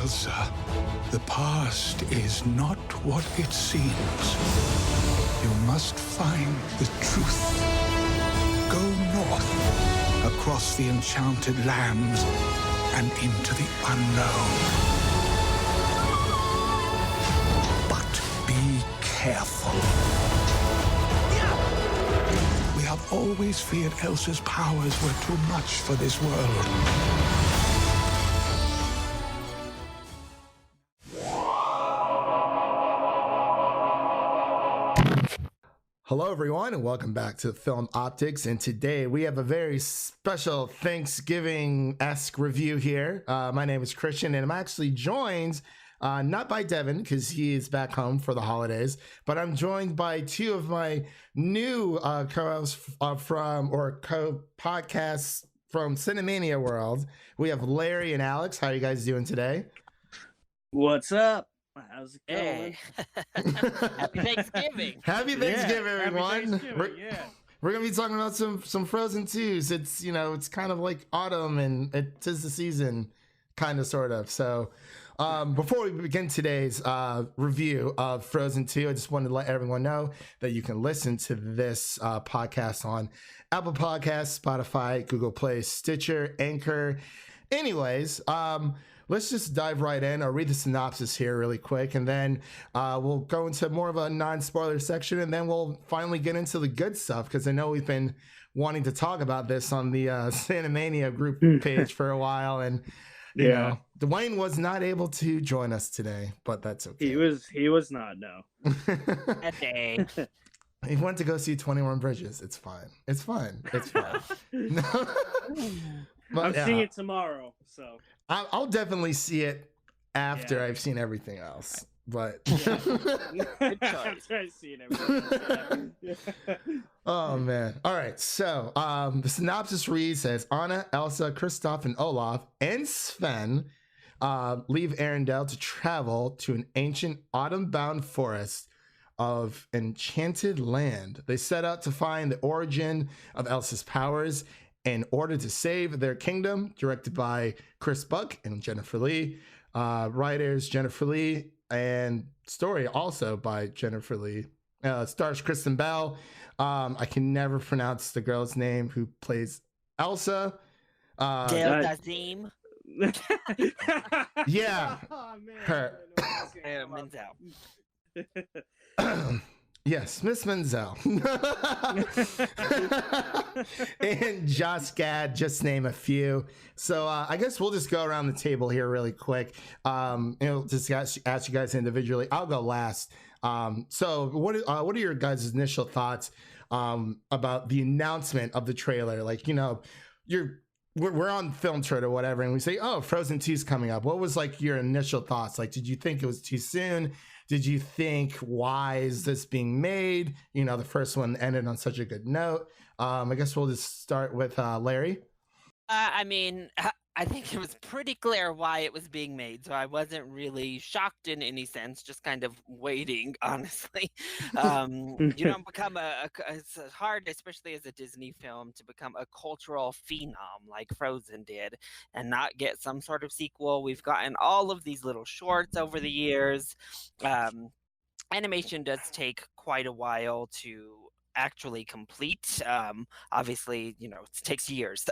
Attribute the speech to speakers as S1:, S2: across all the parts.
S1: Elsa, the past is not what it seems. You must find the truth. Go north, across the enchanted lands, and into the unknown. But be careful. We have always feared Elsa's powers were too much for this world.
S2: Hello, everyone, and welcome back to Film Optics. And today we have a very special Thanksgiving-esque review here. My name is Christian, and I'm actually joined not by Devin because he is back home for the holidays, but I'm joined by two of my new co-hosts co-podcasts from Cinemania World. We have Larry and Alex. How are you guys doing today?
S3: What's up? How's it going?
S4: Hey. Happy Thanksgiving.
S2: Happy Thanksgiving, everyone.
S3: Happy Thanksgiving,
S2: We're gonna be talking about some Frozen 2s. It's, it's kind of like autumn and it is the season, kind of, sort of. So before we begin today's review of Frozen 2, I just wanted to let everyone know that you can listen to this podcast on Apple Podcasts, Spotify, Google Play, Stitcher, Anchor. Anyways, let's just dive right in. I'll read the synopsis here really quick, and then we'll go into more of a non-spoiler section, and then we'll finally get into the good stuff, because I know we've been wanting to talk about this on the Cinemania group page for a while, and you know, Dwayne was not able to join us today, but that's okay.
S3: He was not, no.
S4: A day.
S2: He went to go see 21 Bridges. It's fine. It's fine. It's fine. No. But,
S3: I'm seeing it tomorrow, so
S2: I'll definitely see it after I've seen everything else. But
S3: after I've seen everything.
S2: oh man! All right, so the synopsis reads as Anna, Elsa, Kristoff, and Olaf and Sven leave Arendelle to travel to an ancient autumn-bound forest of enchanted land. They set out to find the origin of Elsa's powers in order to save their kingdom. Directed by Chris Buck and Jennifer Lee. Writers Jennifer Lee, and story also by Jennifer Lee. Stars Kristen Bell. I can never pronounce the girl's name who plays Elsa.
S4: Gail Dazim.
S2: Yeah.
S3: Oh, man,
S2: Her.
S4: Menzel.
S2: Yes, Miss Menzel. And Josh Gad, just name a few. So I guess we'll just go around the table here really quick. Just ask you guys individually. I'll go last. So what are your guys' initial thoughts about the announcement of the trailer? Like, we're on Film Trade or whatever, and we say, oh, Frozen 2 is coming up. What was like your initial thoughts? Like, did you think it was too soon? Did you think, why is this being made? The first one ended on such a good note. I guess we'll just start with Larry.
S4: I think it was pretty clear why it was being made, so I wasn't really shocked in any sense, just kind of waiting, honestly. Become it's hard, especially as a Disney film, to become a cultural phenom like Frozen did and not get some sort of sequel. We've gotten all of these little shorts over the years. Animation does take quite a while to actually complete. Obviously, it takes years to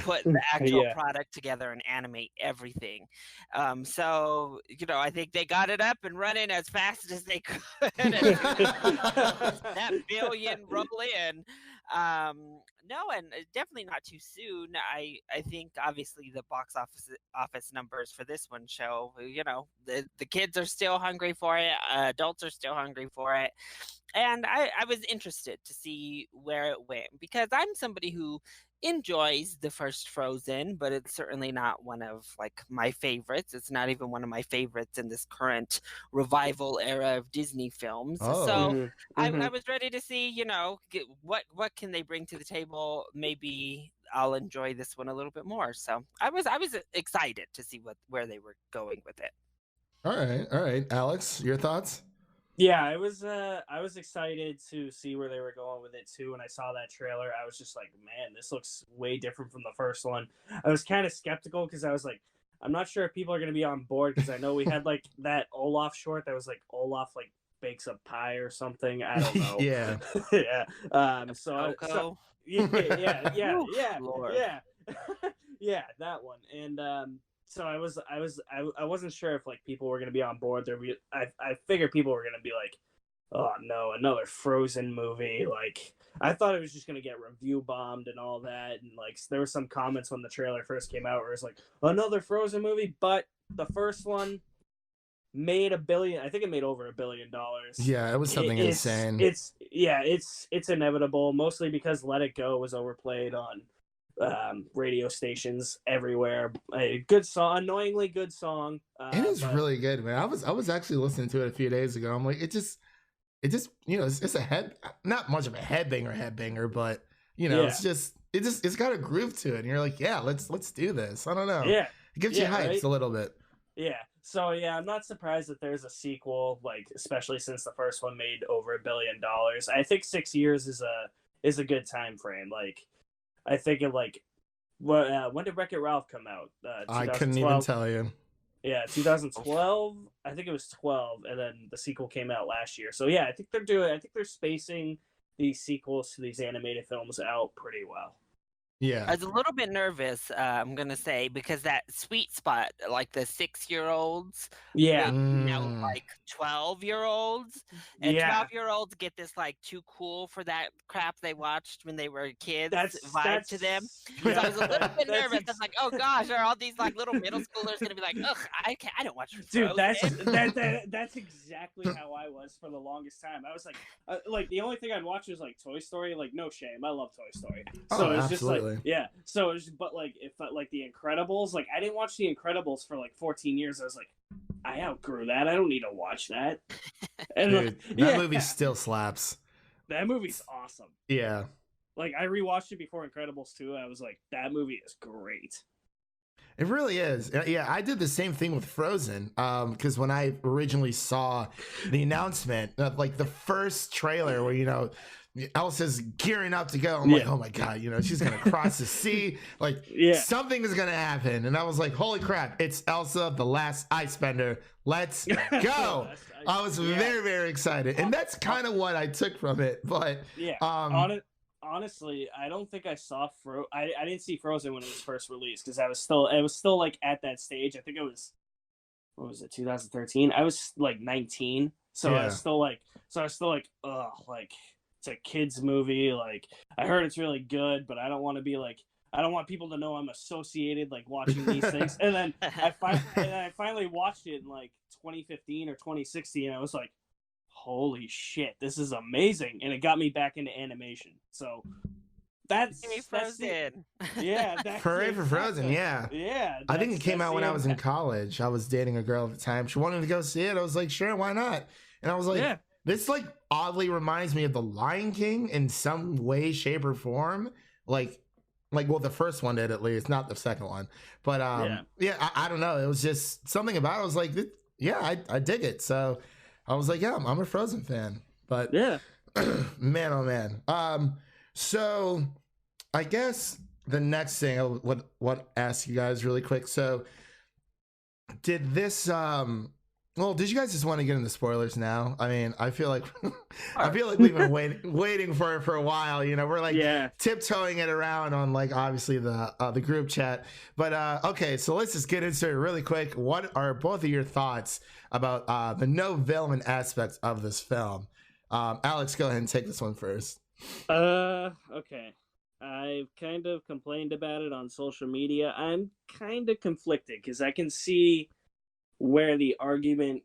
S4: put the actual product together and animate everything. So I think they got it up and running as fast as they could. That billion roll in. No, and definitely not too soon. I think obviously the box office numbers for this one show, the kids are still hungry for it. Adults are still hungry for it. And I was interested to see where it went, because I'm somebody who enjoys the first Frozen, but it's certainly not one of my favorites. It's not even one of my favorites in this current revival era of Disney films. So I was ready to see, what can they bring to the table. Maybe I'll enjoy this one a little bit more. So I was excited to see where they were going with it.
S2: All right, Alex, your thoughts?
S3: Yeah, I was excited to see where they were going with it too. When I saw that trailer, I was just like, man, this looks way different from the first one. I was kind of skeptical because I was like, I'm not sure if people are gonna be on board because I know we had like that Olaf short that was like Olaf like bakes a pie or something. I don't know.
S2: Yeah.
S3: Yeah. So
S4: Coco.
S3: yeah,
S4: Lord.
S3: yeah, yeah, that one. And so I wasn't sure if like people were gonna be on board. I figured people were gonna be like, oh no, another Frozen movie. Like I thought it was just gonna get review bombed and all that. And like there were some comments when the trailer first came out where it's like another Frozen movie, but the first one made $1 billion. I think it made over $1 billion.
S2: Yeah, it was something insane.
S3: It's inevitable, mostly because Let It Go was overplayed on radio stations everywhere. A good song, annoyingly good song.
S2: It is really good, man. I was actually listening to it a few days ago. I'm like, it just you know, it's a not much of a headbanger, but you know, it's got a groove to it, and you're like, yeah, let's do this. I don't know.
S3: Yeah,
S2: it gives you hypes
S3: right?
S2: a little bit.
S3: Yeah. So yeah, I'm not surprised that there's a sequel, like especially since the first one made over $1 billion. I think 6 years is a good time frame. Like, I think it like, when did Wreck-It Ralph come out?
S2: I couldn't even tell you.
S3: Yeah, 2012. I think it was 12, and then the sequel came out last year. So yeah, I think they're spacing these sequels to these animated films out pretty well.
S2: Yeah,
S4: I was a little bit nervous, I'm gonna say, because that sweet spot, like the 6-year-olds,
S3: Yeah.
S4: with, you know, like 12-year-olds, and 12-year-olds get this like too cool for that crap they watched when they were kids vibe to them. So I was a little bit nervous. I was like, oh gosh, are all these like little middle schoolers gonna be like, ugh, I don't watch Frozen.
S3: Dude, that's exactly how I was for the longest time. I was like the only thing I'd watch was like Toy Story. Like, no shame, I love Toy Story. So it's just like, yeah. So it was, but like if like the Incredibles, like I didn't watch the Incredibles for like 14 years. I was like, I outgrew that. I don't need to watch that. And
S2: dude, that movie still slaps.
S3: That movie's awesome.
S2: Yeah.
S3: Like I rewatched it before Incredibles 2. I was like, that movie is great.
S2: It really is. Yeah, I did the same thing with Frozen. Because when I originally saw the announcement, like the first trailer where, you know, Elsa's gearing up to go, I'm like, oh my god, you know, she's gonna cross the sea, like something is gonna happen. And I was like, holy crap, it's Elsa, the last Icebender. Let's go. I was very, very excited. And that's kind of what I took from it. But
S3: honestly, I don't think I saw I didn't see Frozen when it was first released because it was still like at that stage. I think it was, what was it, 2013? I was like 19, so I was still like ugh, like it's a kids movie. Like I heard it's really good, but I don't want to be like, I don't want people to know I'm associated like watching these things. And then I finally watched it in like 2015 or 2016. I was like, holy shit, this is amazing. And it got me back into animation. So that's
S4: Frozen.
S2: Hooray for Frozen. Yeah, I think it came out when I was in college. I was dating a girl at the time. She wanted to go see it. I was like, sure, why not? And I was like, this like oddly reminds me of The Lion King in some way, shape, or form. Like well, the first one did, at least, not the second one. But I don't know. It was just something about it. I was like, I dig it. So I was like, yeah, I'm a Frozen fan. But man, oh man. So I guess the next thing I would ask you guys really quick. So did this well, did you guys just want to get into spoilers now? I mean, I feel like we've been waiting for it for a while. You know, we're like tiptoeing it around on like obviously the group chat. But okay, so let's just get into it really quick. What are both of your thoughts about the no villain aspects of this film? Alex, go ahead and take this one first.
S3: Okay. I've kind of complained about it on social media. I'm kind of conflicted because I can see where the argument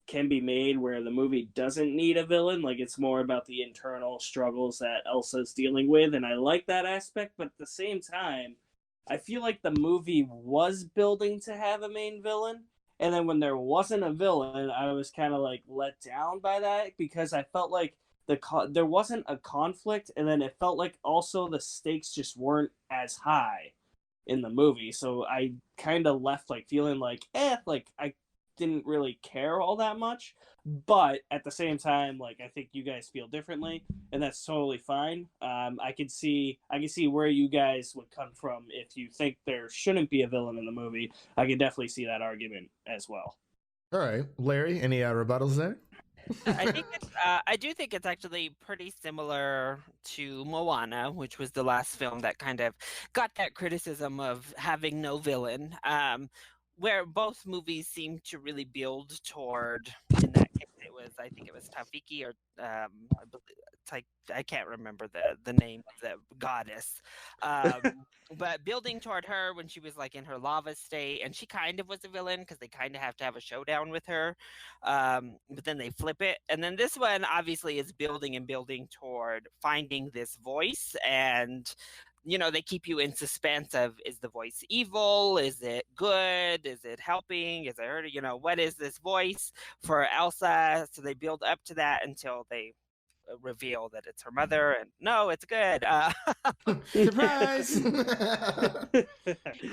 S3: can be made where the movie doesn't need a villain. Like, it's more about the internal struggles that Elsa's dealing with, and I like that aspect, but at the same time, I feel like the movie was building to have a main villain, and then when there wasn't a villain, I was kind of like let down by that because I felt like there wasn't a conflict, and then it felt like also the stakes just weren't as high in the movie. So I kind of left like feeling like like didn't really care all that much. But at the same time, like, I think you guys feel differently, and that's totally fine. I can see where you guys would come from if you think there shouldn't be a villain in the movie. I can definitely see that argument as well.
S2: All right, Larry, any rebuttals there?
S4: I do think it's actually pretty similar to Moana, which was the last film that kind of got that criticism of having no villain, where both movies seem to really build toward. In that case, I think it was Tafiki, or I believe it's like, I can't remember the name of the goddess, but building toward her when she was like in her lava state, and she kind of was a villain because they kind of have to have a showdown with her, but then they flip it. And then this one obviously is building and building toward finding this voice, and they keep you in suspense of, is the voice evil? Is it good? Is it helping? Is it hurting? What is this voice for Elsa? So they build up to that until they reveal that it's her mother, and no, it's good.
S2: Surprise!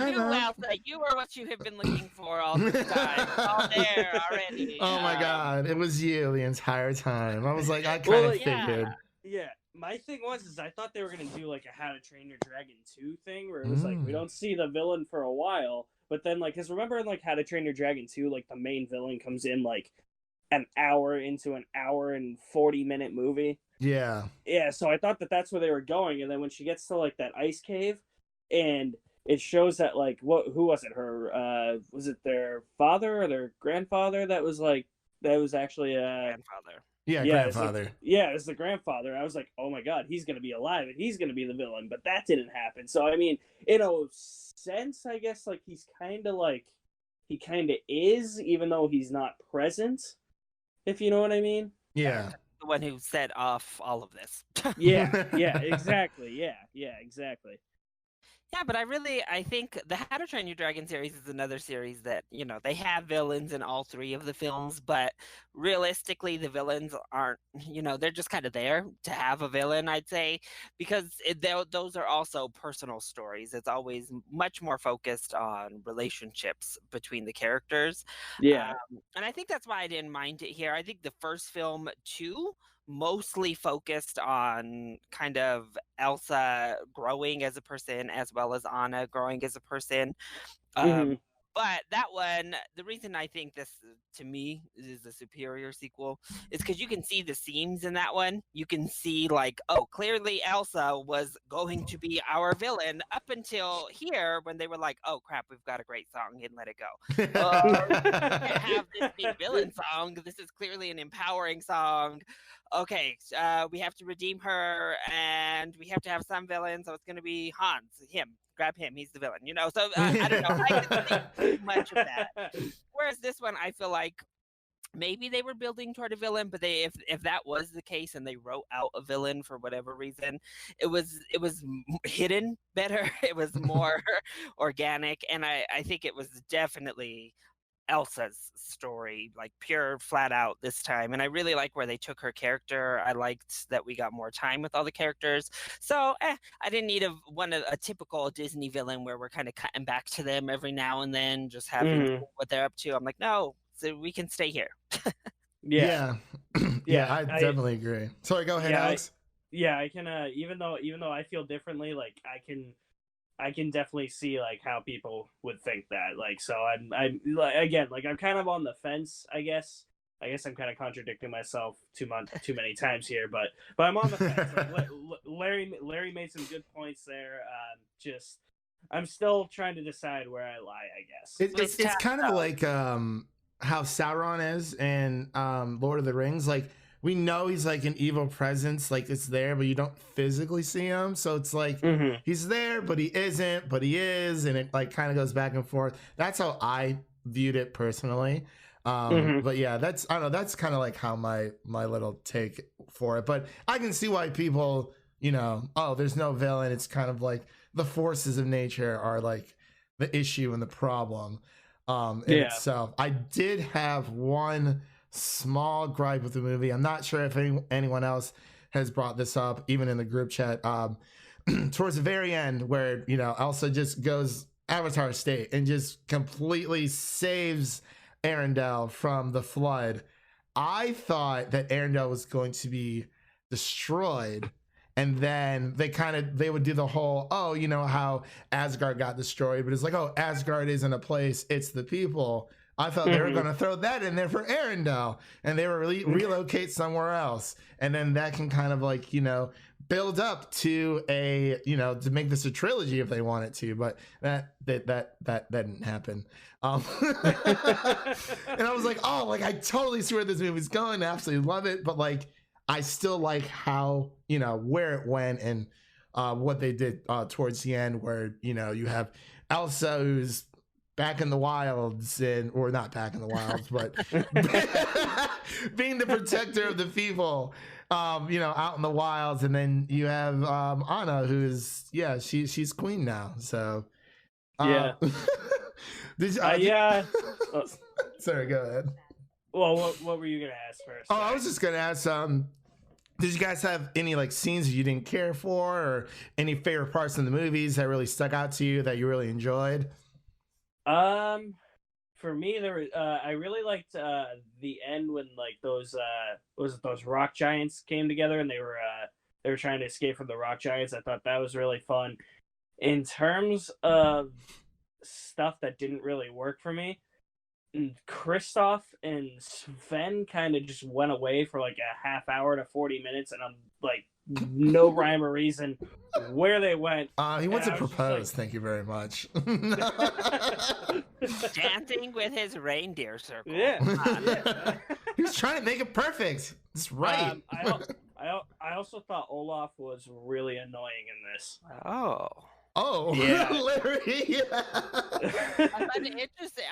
S4: Elsa, you are what you have been looking for all this time. It's all there already.
S2: Oh my god, it was you the entire time. I was like, I kind of figured.
S3: Yeah, my thing is I thought they were going to do like a How to Train Your Dragon 2 thing, where it was like, we don't see the villain for a while, but then, like, because remember in like How to Train Your Dragon 2, like the main villain comes in like an hour into an hour and 40-minute movie.
S2: Yeah,
S3: so I thought that's where they were going, and then when she gets to like that ice cave, and it shows that, like, who was it, was it their father or their grandfather that was actually
S4: grandfather.
S2: Yeah, grandfather.
S3: It's the grandfather. I was like, oh my god, he's gonna be alive and he's gonna be the villain, but that didn't happen. So I mean, in a sense, I guess, like, he kind of is, even though he's not present, if you know what I mean.
S2: Yeah.
S4: The one who set off all of this.
S3: Yeah, exactly. Yeah, exactly.
S4: Yeah, but I think the How to Train Your Dragon series is another series that, they have villains in all three of the films, but realistically, the villains aren't, they're just kind of there to have a villain, I'd say, because those are also personal stories. It's always much more focused on relationships between the characters.
S3: Yeah.
S4: And I think that's why I didn't mind it here. I think the first film, too, mostly focused on kind of Elsa growing as a person as well as Anna growing as a person. But that one, the reason I think this, to me, is a superior sequel is because you can see the seams in that one. You can see, like, oh, clearly Elsa was going to be our villain up until here when they were like, oh, crap, we've got a great song and let it go. We can't have this be a villain song. This is clearly an empowering song. Okay, we have to redeem her, and we have to have some villain, so it's going to be Hans, him. Grab him, he's the villain, so I don't know, I didn't think too much of that. Whereas this one, I feel like maybe they were building toward a villain, but if that was the case and they wrote out a villain for whatever reason, it was hidden better. It was more organic, and I think it was definitely Elsa's story, like pure flat out this time. And I really like where they took her character. I liked that we got more time with all the characters. So I didn't need a typical Disney villain where we're kind of cutting back to them every now and then, just having what they're up to. I'm like, no, so we can stay here.
S2: Yeah, I definitely agree. Sorry, go ahead, Alex.
S3: I can even though I feel differently, like, I can definitely see, like, how people would think that. Like, so I'm like, again, like, I'm kind of on the fence, I guess. I'm kind of contradicting myself too many times here, but I'm on the fence. Like, Larry made some good points there. Just, I'm still trying to decide where I lie, I guess.
S2: It's kind of like how Sauron is in Lord of the Rings. Like, we know he's like an evil presence, like it's there, but you don't physically see him. So it's like he's there, but he isn't, but he is, and it like kind of goes back and forth. That's how I viewed it personally. But yeah, that's kind of like how my little take for it. But I can see why people, oh, there's no villain. It's kind of like the forces of nature are like the issue and the problem in itself. I did have one small gripe with the movie. I'm not sure if anyone else has brought this up, even in the group chat. Towards the very end, where Elsa just goes Avatar state and just completely saves Arendelle from the flood, I thought that Arendelle was going to be destroyed, and then they would do the whole, oh, you know how Asgard got destroyed, but it's like, oh, Asgard isn't a place, it's the people. I thought they were going to throw that in there for Arendelle, and they were relocate somewhere else, and then that can kind of like, you know, build up to a, you know, to make this a trilogy if they wanted to, but that didn't happen. And I was like, oh, like I totally see where this movie's going. I absolutely love it, but like I still like how, you know, where it went and what they did towards the end, where, you know, you have Elsa who's back in the wilds, or not back in the wilds, but being the protector of the people, you know, out in the wilds, and then you have Anna, who's she's queen now. So
S3: yeah.
S2: Sorry, go ahead.
S3: Well, what were you gonna ask first?
S2: Oh, I was just gonna ask. Did you guys have any like scenes that you didn't care for, or any favorite parts in the movies that really stuck out to you that you really enjoyed?
S3: For me, there was I really liked the end when like those rock giants came together and they were trying to escape from the rock giants. I thought that was really fun. In terms of stuff that didn't really work for me, Kristoff and Sven kind of just went away for like a half hour to 40 minutes, and I'm like, no rhyme or reason where they went.
S2: He went to propose. Like, thank you very much.
S4: Dancing with his reindeer circle.
S3: Yeah.
S2: He was trying to make it perfect. That's right.
S3: I also thought Olaf was really annoying in this.
S2: Oh,
S3: yeah.
S2: Larry. Yeah.
S4: I find it interesting.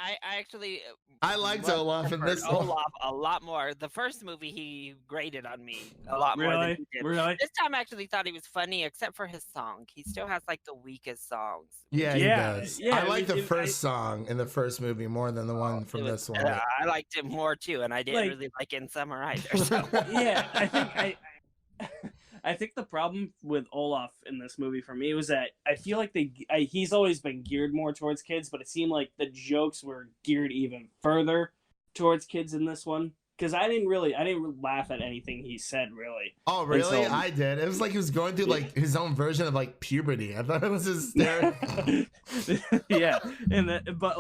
S4: I
S2: liked Olaf in this one.
S4: Olaf a lot more. The first movie he graded on me a lot more than he did.
S3: Really?
S4: This time I actually thought he was funny, except for his song. He still has like the weakest songs.
S2: Yeah, he does.
S3: Yeah,
S2: I like the first song in the first movie more than the one from this one.
S4: I liked it more too, and I didn't really like In Summer either. So.
S3: Yeah, I think the problem with Olaf in this movie for me was that I feel like he's always been geared more towards kids, but it seemed like the jokes were geared even further towards kids in this one. Because I didn't laugh at anything he said, really.
S2: Oh, really? I did. It was like he was going through like his own version of like puberty. I thought it was hysterical.
S3: Yeah, but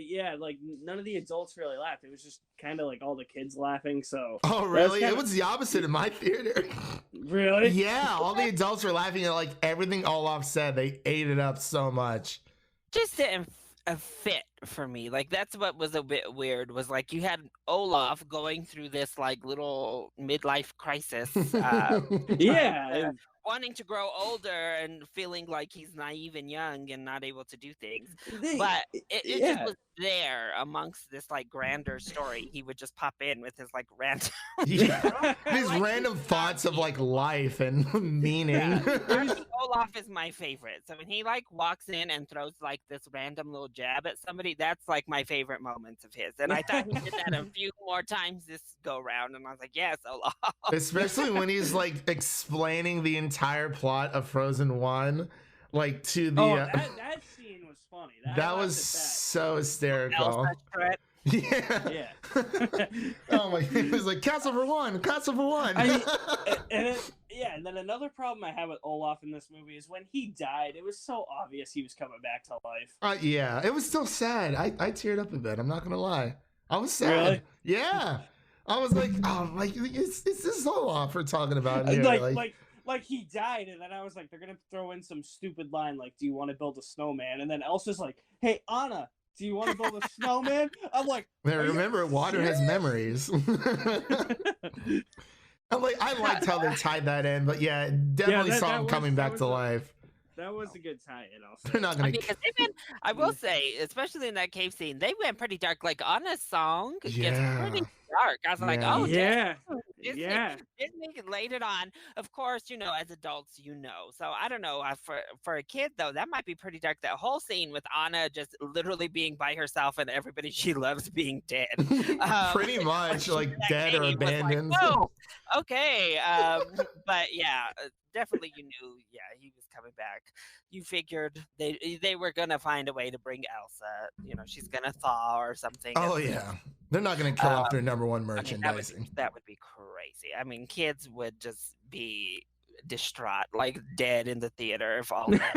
S3: yeah, like none of the adults really laughed. It was just kind of like all the kids laughing. So.
S2: Oh, really? It was the opposite in my theater.
S3: Really?
S2: Yeah, all the adults were laughing at like everything Olaf said. They ate it up so much.
S4: Just didn't fit for me. Like that's what was a bit weird, was like you had Olaf going through this like little midlife crisis, wanting to grow older and feeling like he's naive and young and not able to do things, but it just was there amongst this like grander story. He would just pop in with his like random
S2: his random thoughts of like life and meaning.
S4: Olaf is my favorite. So when he like walks in and throws like this random little jab at somebody, that's like my favorite moments of his. And I thought he did that a few more times this go round, and I was like, yes, Olaf.
S2: Especially when he's like explaining the entire plot of Frozen 1, like to the
S3: that scene was funny.
S2: That was so hysterical. Yeah. Oh my! It was like castle for one.
S3: And then another problem I have with Olaf in this movie is when he died, it was so obvious he was coming back to life.
S2: Yeah, it was still sad. I teared up a bit. I'm not gonna lie. I was sad.
S3: Really?
S2: Yeah. I was like, oh, like it's this Olaf we're talking about here.
S3: Like he died, and then I was like, they're gonna throw in some stupid line like, "Do you want to build a snowman?" And then Elsa's like, "Hey, Anna, do you want to build a snowman?" I'm like,
S2: remember, water has memories. I'm like, I liked how they tied that in, but yeah, definitely saw him coming back to life.
S3: That was a good tie-in.
S2: They're not gonna.
S4: I will say, especially in that cave scene, they went pretty dark. Like Anna's song gets pretty dark. I was like, oh
S3: yeah,
S4: Disney laid it on. Of course, you know, as adults, you know. So I don't know. For a kid though, that might be pretty dark. That whole scene with Anna just literally being by herself and everybody she loves being dead.
S2: Pretty much like dead or abandoned.
S4: Like, oh, okay. But yeah, definitely you knew. Yeah, he was coming back. You figured they were gonna find a way to bring Elsa. You know, she's gonna thaw or something.
S2: Oh yeah, they're not gonna kill off their number one
S4: I mean,
S2: merchandising.
S4: that would be crazy. I mean, kids would just be distraught, like dead in the theater if all that.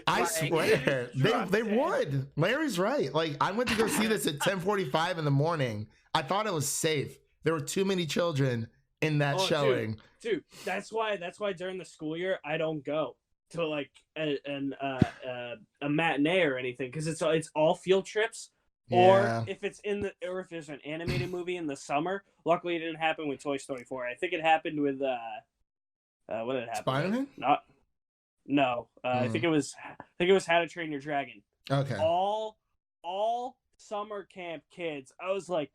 S2: I swear, they would. Larry's right. Like, I went to go see this at 10:45 in the morning. I thought it was safe. There were too many children in that showing.
S3: Dude, that's why during the school year I don't go to like a matinee or anything, because it's all field trips.
S2: Yeah.
S3: Or if there's an animated movie in the summer. Luckily, it didn't happen with Toy Story 4. I think it happened with what did it happen?
S2: Spider-Man?
S3: No. I think it was How to Train Your Dragon.
S2: Okay.
S3: All summer camp kids. I was like,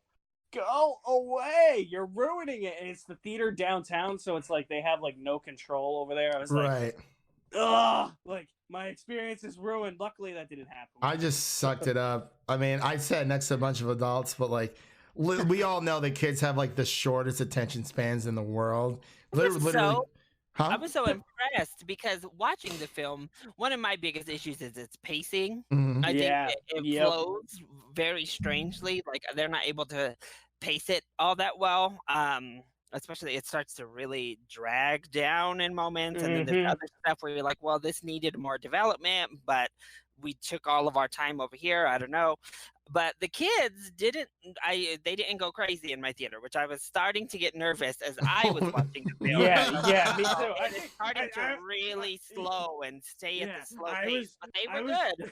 S3: go away! You're ruining it. And it's the theater downtown, so it's like they have like no control over there. I was like,
S2: Right.
S3: ugh, like my experience is ruined. Luckily, that didn't happen.
S2: I just sucked it up. I mean, I sat next to a bunch of adults, but like, we all know that kids have like the shortest attention spans in the world.
S4: I was so impressed because watching the film, one of my biggest issues is its pacing.
S2: Mhm.
S4: I think it flows very strangely. Like they're not able to pace it all that well. Especially it starts to really drag down in moments, and then there's other stuff where you're like, well, this needed more development, but we took all of our time over here. I don't know. But the kids didn't go crazy in my theater, which I was starting to get nervous as I was watching the film.
S3: Yeah, me too.
S4: It started to really slow and stay at the slow pace, but they were good.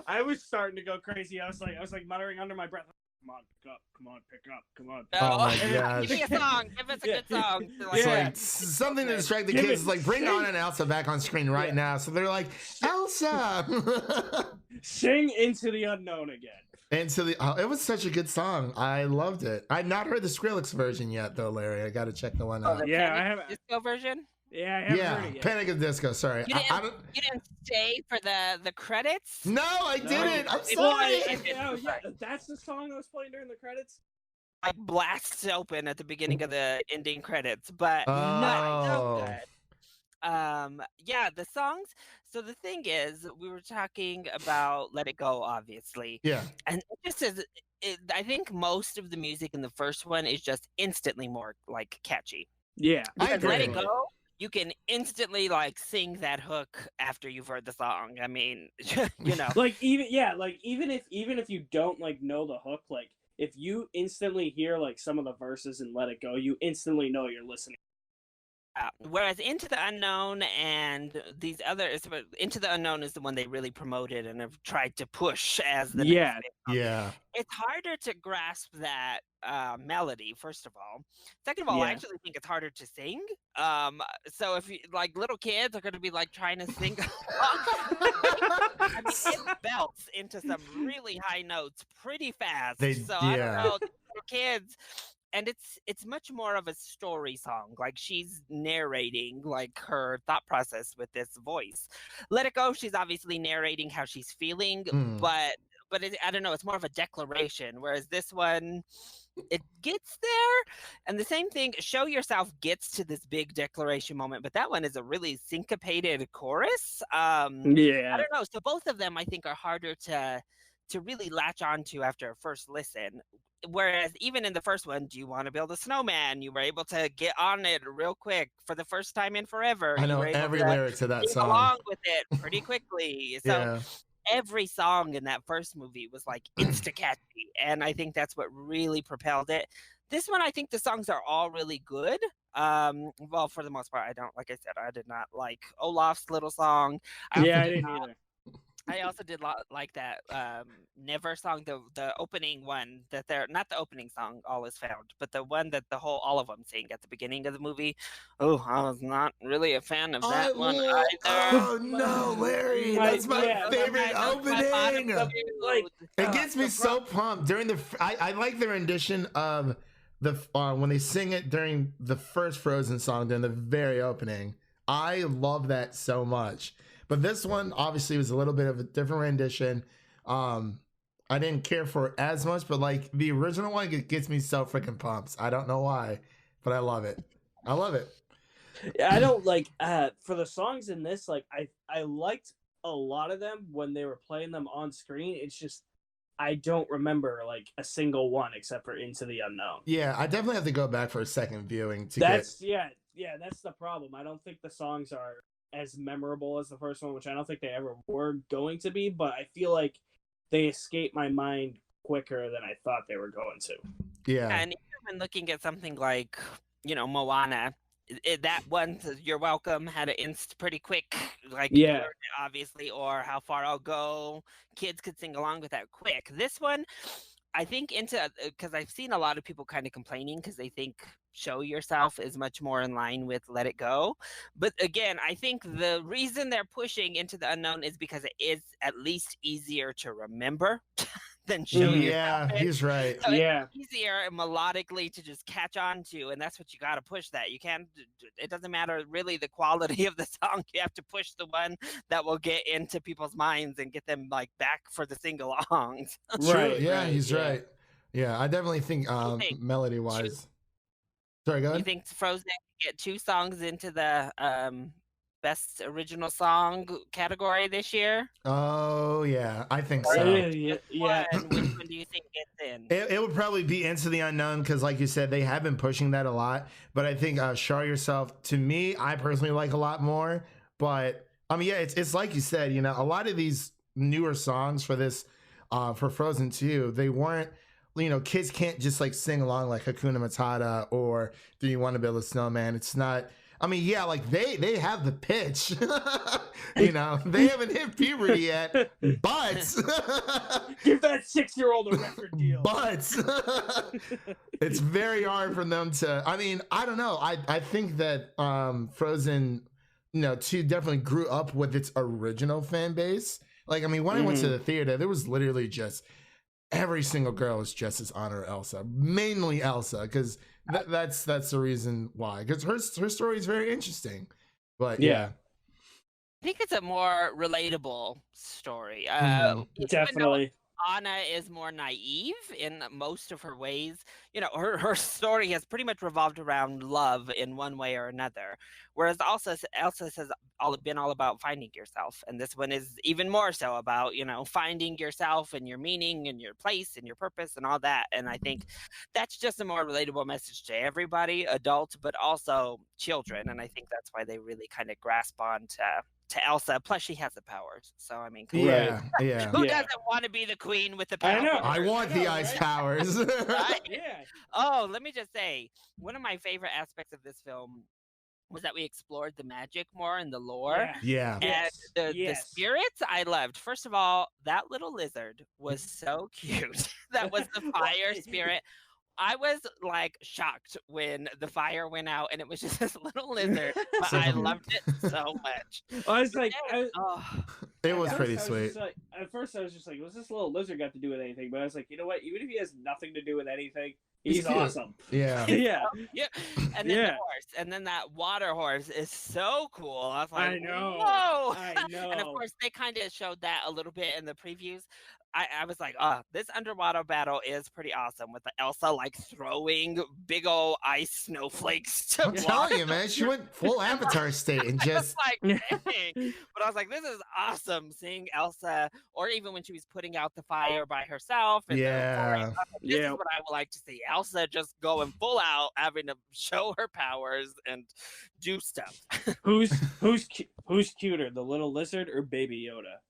S3: I was starting to go crazy. I was like muttering under my breath, come on, pick up, come on, pick up, come on.
S2: Oh my gosh.
S4: Give me a song. Give us a good song.
S2: It's like something to distract the kids. It's like, bring Anna and Elsa back on screen right now. So they're like, Elsa!
S3: Sing Into the Unknown again.
S2: It was such a good song. I loved it. I've not heard the Skrillex version yet, though, Larry. I got to check the one out.
S3: I haven't.
S4: Disco version?
S3: Yeah, I haven't heard it yet.
S2: Panic at the Disco. Sorry.
S4: You didn't stay for the credits?
S2: No, I didn't. I'm sorry.
S3: Well, that's the song I was playing during the credits.
S4: Like blasts open at the beginning of the ending credits, but not so good. The songs. So the thing is, we were talking about Let It Go, obviously.
S2: Yeah.
S4: And it just says, I think most of the music in the first one is just instantly more like catchy.
S2: Yeah.
S4: Because Let It Go, you can instantly like sing that hook after you've heard the song. I mean, you know.
S3: even if you don't like know the hook, like if you instantly hear like some of the verses in Let It Go, you instantly know you're listening.
S4: Whereas Into the Unknown and these others, Into the Unknown is the one they really promoted and have tried to push as the next big song. It's harder to grasp that melody, first of all. Second of all, I actually think it's harder to sing. So if you, like little kids are going to be like trying to sing, I mean, it belts into some really high notes pretty fast. I don't know, little kids. And it's much more of a story song. Like she's narrating like her thought process with this voice. Let It Go, she's obviously narrating how she's feeling, but I don't know, it's more of a declaration. Whereas this one, it gets there. And the same thing, Show Yourself gets to this big declaration moment, but that one is a really syncopated chorus. I don't know. So both of them I think are harder to really latch onto after a first listen. Whereas even in the first one, Do You Want to Build a Snowman? You were able to get on it real quick for the first time in forever.
S2: I know every lyric to that song.
S4: Along with it pretty quickly. So every song in that first movie was like insta-catchy. And I think that's what really propelled it. This one, I think the songs are all really good. Well, for the most part, like I said, I did not like Olaf's little song.
S3: I didn't either.
S4: I also did like that Never song, the opening one that they're not the opening song, All Is Found, but the one that all of them sing at the beginning of the movie. Oh, I was not really a fan of that one either.
S2: Oh no, Larry, that's my favorite opening. It gets me so pumped during I like the rendition of the when they sing it during the first Frozen song during the very opening. I love that so much. But this one obviously was a little bit of a different rendition. I didn't care for it as much, but like the original one gets me so freaking pumped. I don't know why, but I love it. I love it.
S3: I don't like for the songs in this. Like I liked a lot of them when they were playing them on screen. It's just I don't remember like a single one except for Into the Unknown.
S2: Yeah, I definitely have to go back for a second viewing to
S3: That's
S2: get.
S3: yeah. That's the problem. I don't think the songs are as memorable as the first one, which I don't think they ever were going to be. But I feel like they escape my mind quicker than I thought they were going to.
S2: Yeah.
S4: And even when looking at something like, Moana, that one, You're Welcome, had an inst pretty quick, like, you learned it, obviously, or How Far I'll Go. Kids could sing along with that quick. This one, I think because I've seen a lot of people kind of complaining because they think Show Yourself is much more in line with Let It Go. But again, I think the reason they're pushing Into the Unknown is because it is at least easier to remember than Show Yourself.
S2: Yeah, he's right.
S4: So it's easier melodically to just catch on to, and that's what you got to push. That you can't. It doesn't matter really the quality of the song. You have to push the one that will get into people's minds and get them like back for the sing-alongs.
S2: Right. Yeah, he's right. Yeah, I definitely think melody wise. Sorry, go ahead.
S4: You think Frozen can get 2 songs into the best original song category this year?
S2: Oh yeah, I think so.
S3: Yeah.
S4: Which one do you think gets in?
S2: It would probably be Into the Unknown because, like you said, they have been pushing that a lot. But I think Show Yourself, to me, I personally like a lot more. But I mean, yeah, it's like you said, a lot of these newer songs for this, for Frozen 2, they weren't. Kids can't just like sing along like Hakuna Matata or Do You Want to Build a Snowman? It's not. I mean, yeah, like they have the pitch. They haven't hit puberty yet, but
S3: give that 6-year-old a record deal.
S2: But it's very hard for them to. I mean, I don't know. I think that Frozen, 2 definitely grew up with its original fan base. Like, I mean, when I went to the theater, there was literally just every single girl was dressed as Anna or Elsa, mainly Elsa, because that's the reason why. Because her story is very interesting. But yeah.
S4: I think it's a more relatable story.
S3: Definitely.
S4: Anna is more naive in most of her ways. Her story has pretty much revolved around love in one way or another. Whereas Elsa has been all about finding yourself. And this one is even more so about, finding yourself and your meaning and your place and your purpose and all that. And I think that's just a more relatable message to everybody, adults, but also children. And I think that's why they really kind of grasp on to Elsa. Plus, she has the powers. So, I mean,
S2: who
S4: doesn't want to be the queen with the powers?
S3: I know.
S2: I want the ice powers.
S4: Right?
S3: Yeah.
S4: Oh, let me just say, one of my favorite aspects of this film was that we explored the magic more and the lore.
S2: Yeah.
S4: And the spirits I loved. First of all, that little lizard was so cute. That was the fire spirit. I was like shocked when the fire went out and it was just this little lizard, but I loved it so much.
S3: I was like,
S2: it was pretty sweet.
S3: At first, I was just like, what's this little lizard got to do with anything? But I was like, you know what? Even if he has nothing to do with anything, he's awesome.
S2: Yeah.
S4: Yeah. And then the horse, and then that water horse is so cool. I was like,
S3: I know.
S4: Whoa!
S3: I know.
S4: And of course, they kind of showed that a little bit in the previews. I was like, this underwater battle is pretty awesome with the Elsa like throwing big old ice snowflakes to
S2: I'm telling you, man, she went full Avatar state and just
S4: like, dang. But I was like, this is awesome seeing Elsa, or even when she was putting out the fire by herself. And this is what I would like to see. Elsa just going full out, having to show her powers and do stuff.
S3: Who's cuter, the little lizard or Baby Yoda?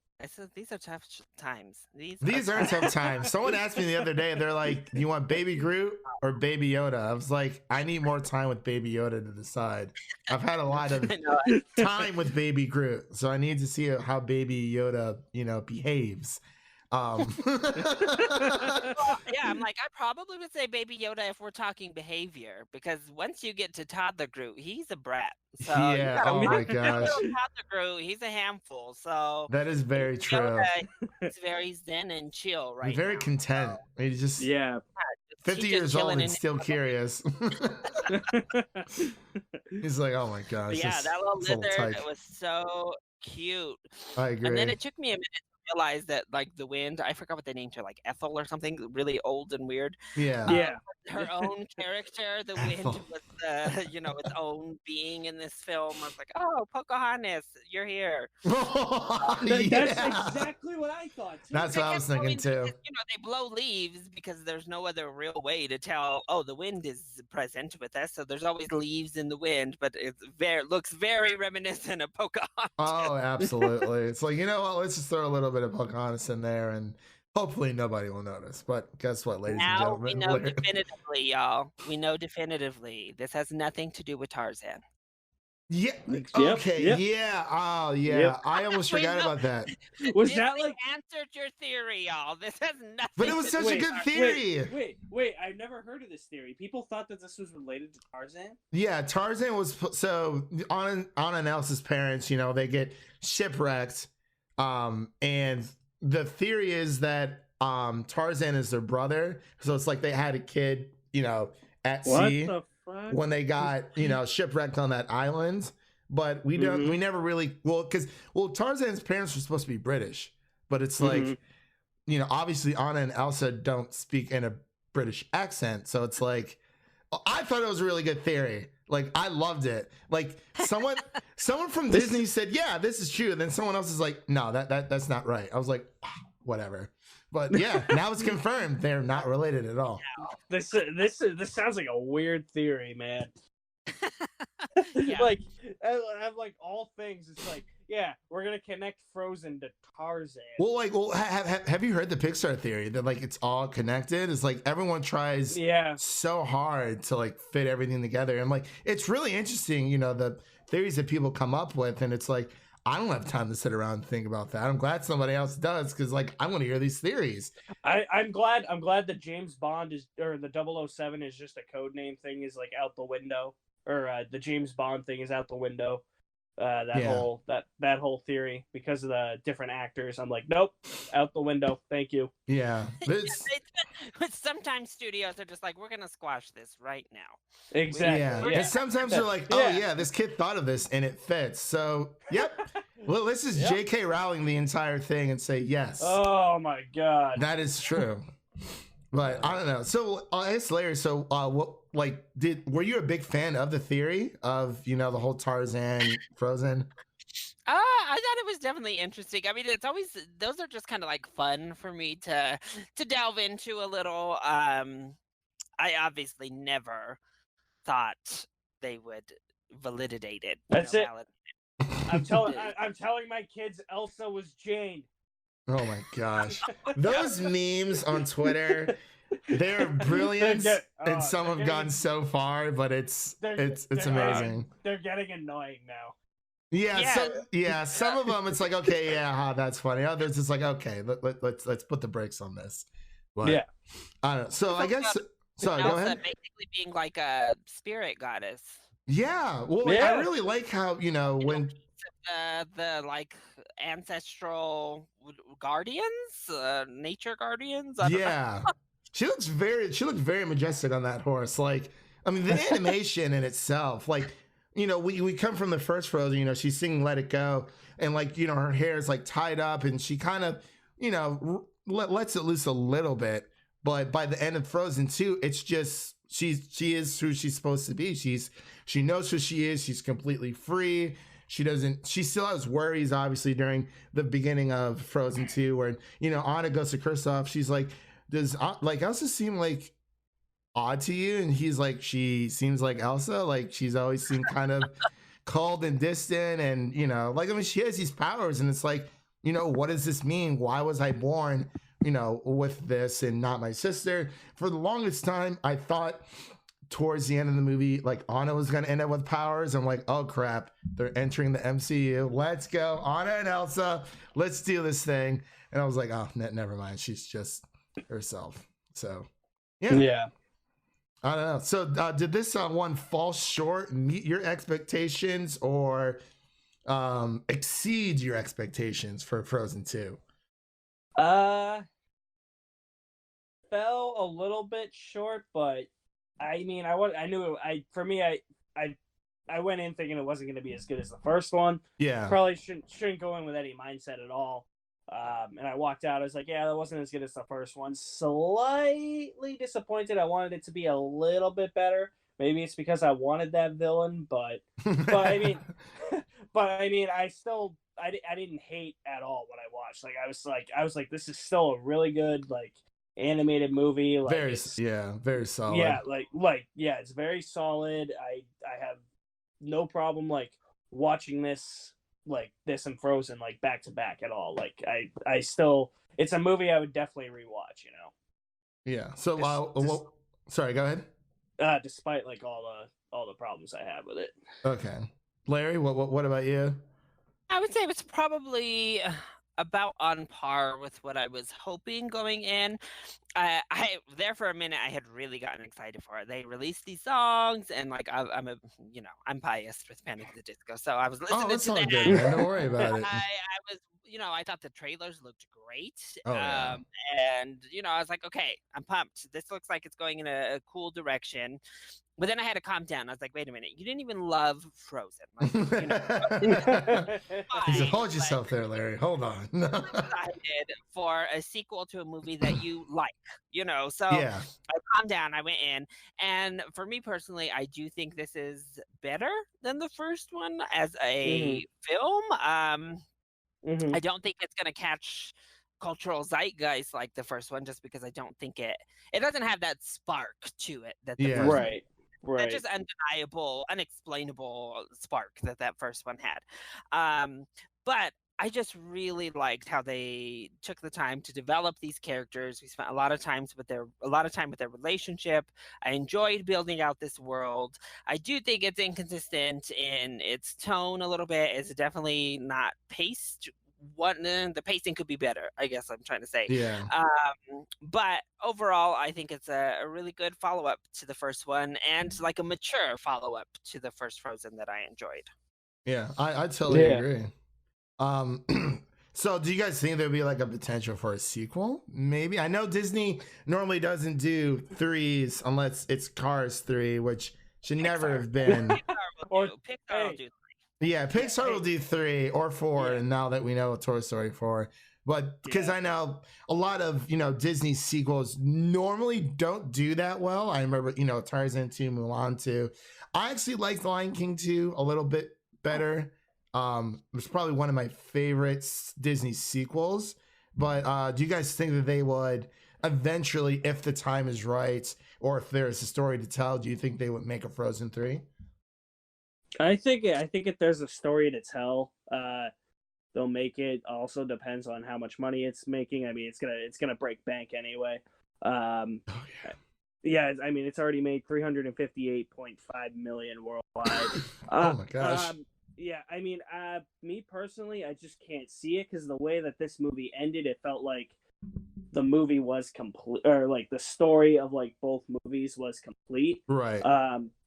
S4: These are tough times.
S2: These are tough times. Someone asked me the other day, they're like, do you want Baby Groot or Baby Yoda? I was like, I need more time with Baby Yoda to decide. I've had a lot of time with Baby Groot, so I need to see how Baby Yoda, behaves.
S4: Well, yeah, I'm like, I probably would say Baby Yoda if we're talking behavior, because once you get to Toddler Groot, he's a brat. So
S2: oh my gosh.
S4: Toddler Groot, he's a handful. So
S2: that is very true.
S4: Yoda, he's very zen and chill right
S2: very
S4: now.
S2: content. He's just 50 years old and still curious. He's like, oh my gosh.
S4: Yeah, that little lizard was so cute.
S2: I agree.
S4: And then it took me a minute to realize that, like, the wind, I forgot what they named her, like Ethel or something, really old and weird.
S2: Yeah.
S4: The her own character. The wind was its own being in this film. I was like, oh, Pocahontas, you're here.
S3: That's exactly what I thought too.
S2: That's what I was thinking too.
S4: They blow leaves because there's no other real way to tell. Oh, the wind is present with us, so there's always leaves in the wind. But it looks very reminiscent of Pocahontas.
S2: Oh, absolutely. It's like, you know what? Let's just throw a little bit of Pocahontas in there, and hopefully nobody will notice. But guess what, ladies and gentlemen?
S4: Now we know definitively, y'all. We know definitively. This has nothing to do with Tarzan.
S2: Yeah. Okay.
S3: Yep.
S2: Yeah. Oh, yeah.
S3: Yep.
S2: I almost forgot about that.
S3: Was that like
S4: answered your theory, y'all? This has nothing.
S2: But it was such a good theory.
S3: Wait! I've never heard of this theory. People thought that this was related to Tarzan.
S2: Yeah, Tarzan was so Anna and Elsa's parents. They get shipwrecked, and the theory is that Tarzan is their brother. So it's like they had a kid, at sea. When they got shipwrecked on that island, but we never really because Tarzan's parents were supposed to be British, but it's like obviously Anna and Elsa don't speak in a British accent, so it's like I thought it was a really good theory. Like I loved it. Like someone from Disney said, yeah, this is true, and then someone else is like, no, that's not right. I was like, whatever. But yeah, now it's confirmed they're not related at all.
S3: This sounds like a weird theory, man.
S4: Yeah.
S3: Like all things, it's like, yeah, we're gonna connect Frozen to Tarzan.
S2: Have you heard the Pixar theory that like it's all connected? It's like everyone tries so hard to like fit everything together, and like it's really interesting, the theories that people come up with, and it's like I don't have time to sit around and think about that. I'm glad somebody else does because like I want to hear these theories.
S3: I'm glad that James Bond or the 007 is just a code name thing is like out the window, or the James Bond thing is out the window. That whole theory because of the different actors. I'm like, nope, out the window. Thank you.
S2: Yeah.
S4: But sometimes studios are just like, we're gonna squash this right now.
S3: Exactly.
S2: Yeah. And sometimes they're like, oh yeah, this kid thought of this and it fits. So yep. Well, this is J.K. Rowling the entire thing and say yes.
S3: Oh my god.
S2: That is true. But I don't know. So I guess Larry, were you a big fan of the theory of the whole Tarzan Frozen?
S4: I thought it was definitely interesting. I mean, it's always those are just kind of like fun for me to delve into a little. I obviously never thought they would validate it.
S3: That's it. I'm telling my kids Elsa was Jane.
S2: Oh my gosh. Those memes on Twitter, they're brilliant, and some have gone so far, but it's amazing.
S3: They're getting annoying now.
S2: Yeah. Some of them it's like, okay, that's funny. Others it's like, okay, let's put the brakes on this. But,
S3: yeah.
S2: I don't know. So I guess sorry, go ahead.
S4: Basically being like a spirit goddess.
S2: Yeah. Well, I really like how, when
S4: the like ancestral guardians, nature guardians.
S2: She looked very majestic on that horse. Like, I mean, the animation in itself, like, we come from the first Frozen, she's singing Let It Go, and like, her hair is like tied up and she kind of, lets it loose a little bit. But by the end of Frozen 2, it's just, she is who she's supposed to be. She knows who she is. She's completely free. She still has worries, obviously, during the beginning of Frozen 2, where, Anna goes to Kristoff. She's like, does Elsa seem like odd to you? And he's like, she seems like Elsa. Like, she's always seemed kind of cold and distant. And, she has these powers. And it's like, what does this mean? Why was I born, with this and not my sister? For the longest time, I thought towards the end of the movie, like Anna was going to end up with powers. I'm like, oh crap, they're entering the MCU. Let's go. Anna and Elsa, let's do this thing. And I was like, oh, never mind. She's just herself. So, yeah. I don't know. So did this one fall short, meet your expectations, or exceed your expectations for Frozen 2?
S3: Fell a little bit short, but I mean, I went in thinking it wasn't going to be as good as the first one.
S2: Yeah.
S3: Probably shouldn't go in with any mindset at all. And I walked out. I was like, yeah, that wasn't as good as the first one. Slightly disappointed. I wanted it to be a little bit better. Maybe it's because I wanted that villain, but I mean, I didn't hate at all what I watched. Like I was like, this is still a really good like animated movie. Like
S2: very solid.
S3: yeah, yeah, it's very solid. I have no problem like watching this and Frozen like back to back at all. Like I still, it's a movie I would definitely rewatch.
S2: Yeah. So sorry, go ahead.
S3: Despite like all the problems I have with it.
S2: Okay, Larry, what about you?
S4: I would say it's probably about on par with what I was hoping going in. I there for a minute I had really gotten excited for it. They released these songs, and like I'm biased with Panic at the Disco, so I was listening
S2: that's
S4: to
S2: all
S4: that.
S2: good, man. Don't worry about it.
S4: I was I thought the trailers looked great.
S2: Oh, yeah.
S4: And I was like, okay, I'm pumped. This looks like it's going in a cool direction. But then I had to calm down. I was like, wait a minute, you didn't even love Frozen. Like,
S2: He said, hold yourself there, Larry. Hold on.
S4: Excited for a sequel to a movie that you like, So
S2: yeah.
S4: I calmed down. I went in, and for me personally, I do think this is better than the first one as a film. I don't think it's gonna catch cultural zeitgeist like the first one, just because I don't think it doesn't have that spark to it that the first one.
S3: Right.
S4: That just undeniable, unexplainable spark that first one had. But I just really liked how they took the time to develop these characters. We spent a lot of time with their relationship. I enjoyed building out this world. I do think it's inconsistent in its tone a little bit. It's definitely not paced. The pacing could be better, I guess I'm trying to say.
S2: Yeah.
S4: But overall, I think it's a really good follow-up to the first one, and like a mature follow-up to the first Frozen that I enjoyed.
S2: Yeah, I totally agree. So do you guys think there'd be like a potential for a sequel? Maybe. I know Disney normally doesn't do threes unless it's Cars 3, which should never have been.
S4: Pixar will do.
S2: Yeah, Pixar will do 3 or 4, and now that we know Toy Story 4. But because I know a lot of, Disney sequels normally don't do that well. I remember, Tarzan 2, Mulan 2. I actually like The Lion King 2 a little bit better. It's probably one of my favorite Disney sequels. But do you guys think that they would eventually, if the time is right, or if there's a story to tell, do you think they would make a Frozen 3?
S3: I think if there's a story to tell, they'll make it. Also depends on how much money it's making. I mean, it's gonna break bank anyway. Yeah, I mean, it's already made $358.5 million worldwide.
S2: Oh my gosh.
S3: Yeah, I mean, me personally, I just can't see it because the way that this movie ended, it felt like the movie was complete, or like the story of like both movies was complete.
S2: Right.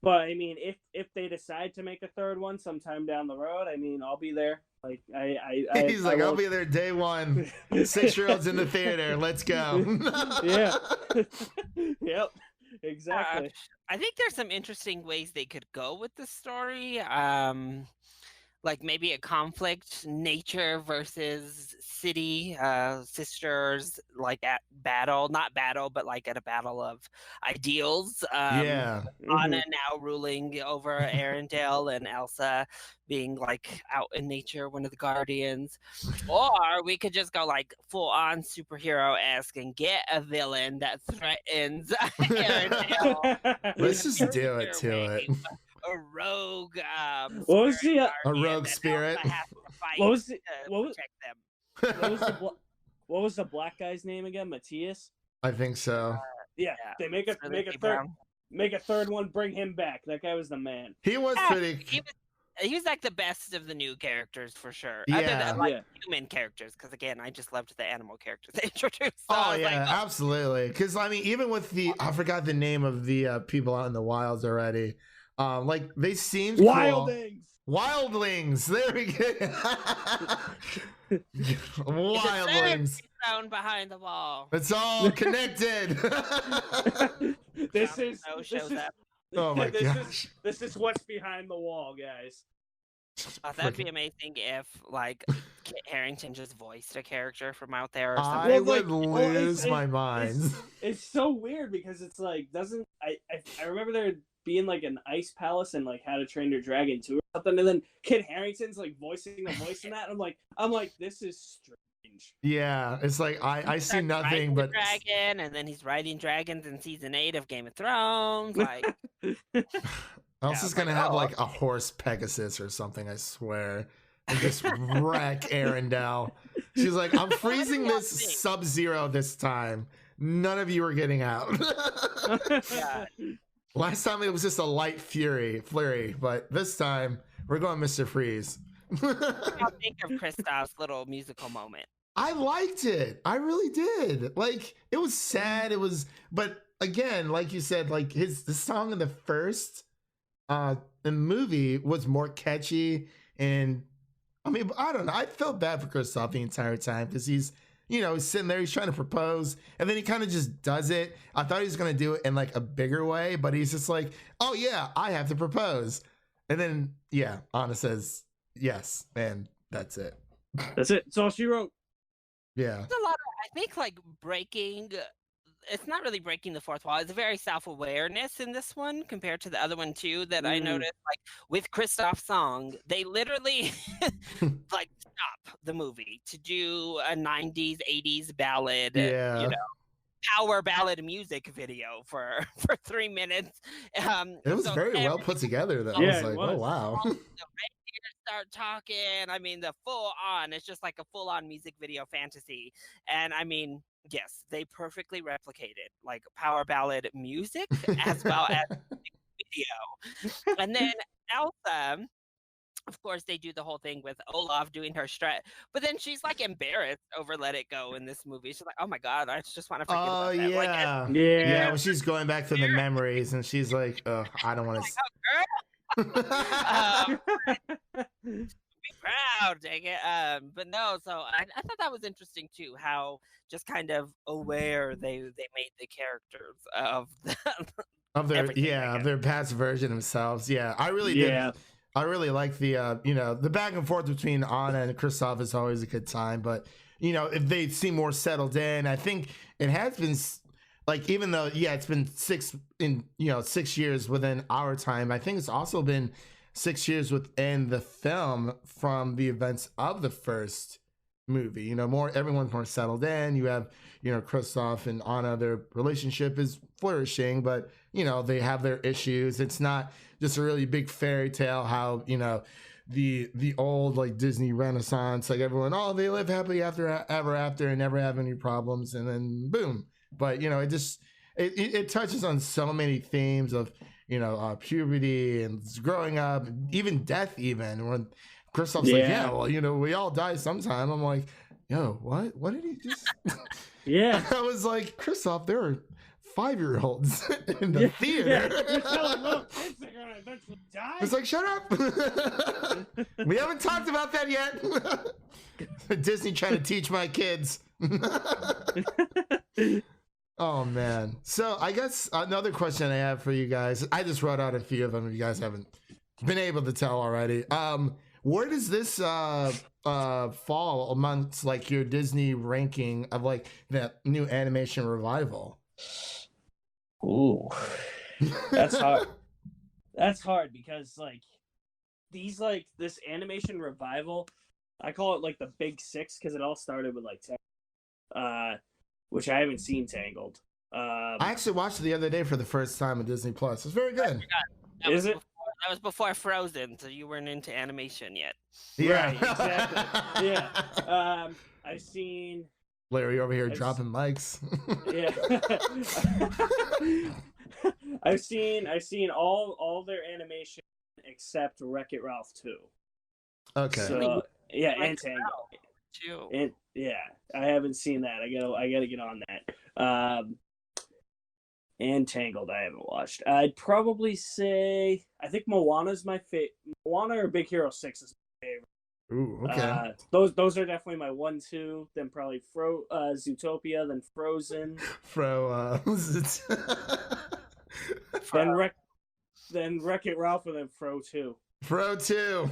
S3: But I mean, if they decide to make a third one sometime down the road, I mean, I'll be there. Like
S2: he's like, I'll be there day one. 6-year-olds in the theater. Let's go.
S3: Yeah. Yep. Exactly.
S4: I think there's some interesting ways they could go with the story. Like maybe a conflict, nature versus city, sisters, like at battle, not battle, but like at a battle of ideals.
S2: Yeah.
S4: Anna now ruling over Arendelle, and Elsa being like out in nature, one of the guardians. Or we could just go like full on superhero-esque and get a villain that threatens Arendelle.
S2: Let's just do it to it.
S4: A rogue,
S3: what was the
S2: a rogue spirit?
S3: What was the black guy's name again? Matthias?
S2: I think so.
S3: Yeah, they make a third one. Bring him back. That guy was the man.
S2: He was pretty.
S4: He was like the best of the new characters for sure.
S2: Yeah.
S4: Other than like human characters, because again, I just loved the animal characters they introduced. So
S2: absolutely. Because I mean, even with I forgot the name of the people out in the wilds already. Like they seemed
S3: Wildlings.
S2: Cool. Wildlings. There we go. Wildlings.
S4: Down behind the wall.
S2: It's all connected.
S3: This is
S2: oh my gosh.
S3: This is what's behind the wall, guys.
S4: That'd be amazing if like Kit Harington just voiced a character from out there or
S2: I
S4: something.
S2: would lose my mind.
S3: It's so weird because it's like I remember there being like an ice palace and like How to Train Your Dragon 2 or something, and then Kit Harington's like voicing the voice in that. I'm like, this is strange.
S2: Yeah, it's like I see
S4: Starts
S2: nothing
S4: riding
S2: but
S4: the dragon, and then he's riding dragons in season 8 of Game of Thrones. Like,
S2: Elsa's gonna have like a horse Pegasus or something, I swear. And just wreck Arendelle. She's like, I'm freezing this Sub-Zero this time. None of you are getting out.
S4: yeah.
S2: Last time it was just a light flurry, but this time we're going Mr. Freeze.
S4: What do you think of Kristoff's little musical moment?
S2: I liked it. I really did. Like, it was sad. But again, like you said, like the song in the first the movie was more catchy, and I mean, I don't know. I felt bad for Kristoff the entire time because he's sitting there, he's trying to propose, and then he kind of just does it. I thought he was going to do it in like a bigger way, but he's just like, oh yeah, I have to propose. And then, yeah, Anna says yes, and that's it.
S3: That's it. That's all she wrote.
S2: Yeah.
S4: There's a lot of, I think, like it's not really breaking the fourth wall. It's very self-awareness in this one compared to the other one too that I noticed. Like with Kristoff's song, they literally like stop the movie to do a 90s, 80s ballad,
S2: Yeah.
S4: power ballad music video for 3 minutes.
S2: It was very well put together though.
S3: Yeah,
S2: I was like, oh wow.
S4: The reindeer start talking. I mean, it's just like a full-on music video fantasy. And I mean, yes, they perfectly replicated like power ballad music as well as music video. And then Elsa, of course, they do the whole thing with Olaf doing her strut, but then she's like embarrassed over Let It Go in this movie. She's like, oh my God, I just want to forget about that.
S2: Yeah.
S4: Like,
S2: Yeah, when she's going back to the memories and she's like, oh, I don't want to. Be
S4: proud, dang it. But no, so I thought that was interesting too, how just kind of aware they made the characters of
S2: their past version themselves. Yeah, I really did. I really like the the back and forth between Anna and Kristoff is always a good time. But if they seem more settled in, I think it has been like, even though it's been 6 years within our time, I think it's also been 6 years within the film from the events of the first movie. Everyone's more settled in. You have Kristoff and Anna, their relationship is flourishing, but they have their issues. It's not just a really big fairy tale how the old like Disney Renaissance, like everyone, they live happily ever after and never have any problems, and then boom. But it touches on so many themes of puberty and growing up, even death. Even when Kristoff's like, yeah, well, we all die sometime. I'm like, yo, what did he just?
S3: Yeah,
S2: I was like, Kristoff, there are 5-year-olds in the theater. It's like, shut up. We haven't talked about that yet. Disney trying to teach my kids. Oh man. So I guess another question I have for you guys, I just wrote out a few of them if you guys haven't been able to tell already. Where does this fall amongst like your Disney ranking of like that new animation revival?
S3: Ooh, that's hard. That's hard because like this animation revival, I call it like the Big Six because it all started with like which I haven't seen Tangled.
S2: I actually watched it the other day for the first time on Disney Plus. It's very good.
S4: That was before Frozen, so you weren't into animation yet.
S2: Yeah,
S3: right, exactly. Yeah, I've seen
S2: Larry over here dropping mics.
S3: Yeah, I've seen all their animation except Wreck-It Ralph 2.
S2: Okay.
S3: So yeah, and Tangled.
S4: Too.
S3: And yeah, I haven't seen that. I gotta get on that. And Tangled, I haven't watched. I'd probably say I think Moana's my favorite. Moana or Big Hero 6 is my favorite.
S2: Ooh, okay.
S3: Those are definitely my 1, 2. Then probably Zootopia. Then Frozen. Then Wreck-It Ralph, and then Fro 2.
S2: Fro 2.